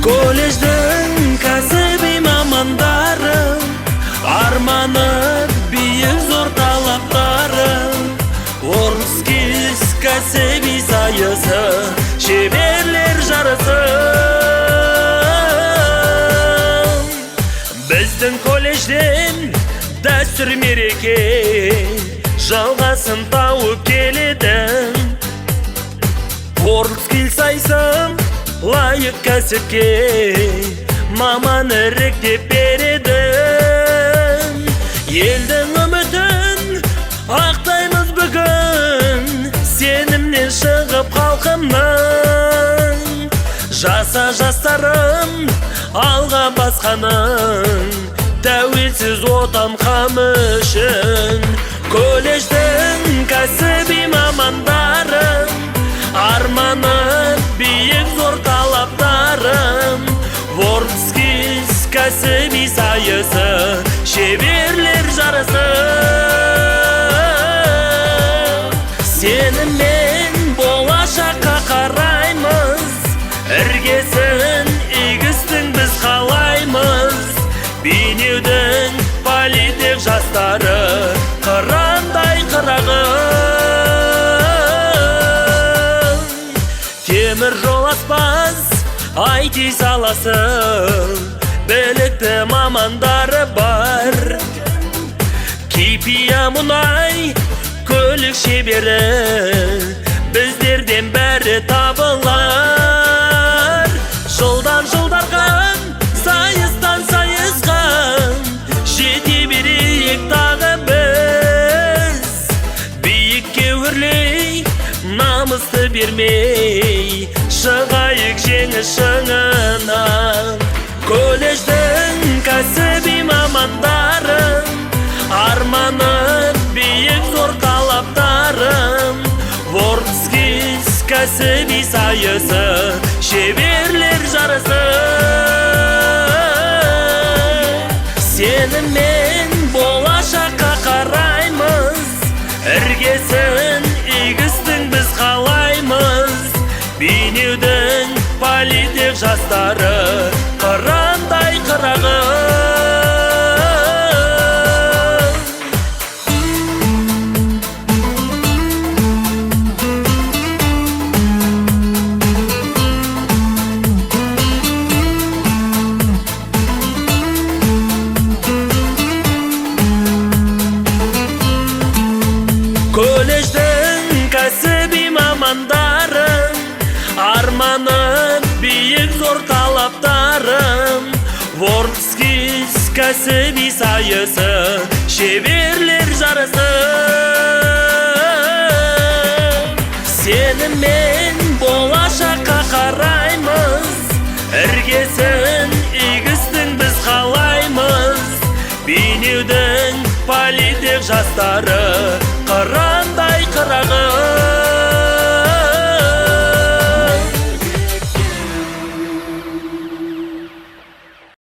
Колледждің кәсіби мамандары, арманы биік зор талаптары. Орскис кәсіби сайысы, шеберлер жарысы. Біздің колледжден дәстүр мереке жалғасын тауып келеді. Орскис сайсын лайық кәсіпке маман іріктеп береді. Елдің үмітін ақтаймыз бүгін, сенімнен шығып халқымның. Жаса жастарым алға басқаның, тәуелсіз отан қамы үшін. Колледждің кәсіби мамандарым, арманы биік зор талаптарым. Орскис кәсіби сайысы, шеберлер жарысы. Сеніммен болашаққа қараймыз, іргесін игістің біз қалаймыз. Бейнеудің политех жастары, қырандай қырағым. Темір жол аспаз IT саласы, білікті мамандары бар. Кипия мұнай көлік шебері, біздерден бәрі табылар. Жылдан жылдарға, сайыстан сайысқа, жете берейік тағы біз. Биікке өрлей, намысты бермей, шығайық жеңіс шыңына. Колледждің кәсіби мамандарым, арманы биік зор талаптарым. Орскис кәсіби сайысы, шеберлер жарысы. Сеніммен болашаққа қараймыз, іргесін игістің біз қалаймыз. Бейнеудің политех жастары, қырандай қырағым. Колледждің кәсіби мамандарым, арманы биік зор талаптарым. Орскис кәсіби сайысы, шеберлер жарысы. Сеніммен болашаққа қараймыз, іргесін игістің біз қалаймыз. Бейнеудің политех жастары, қырандай қырағым.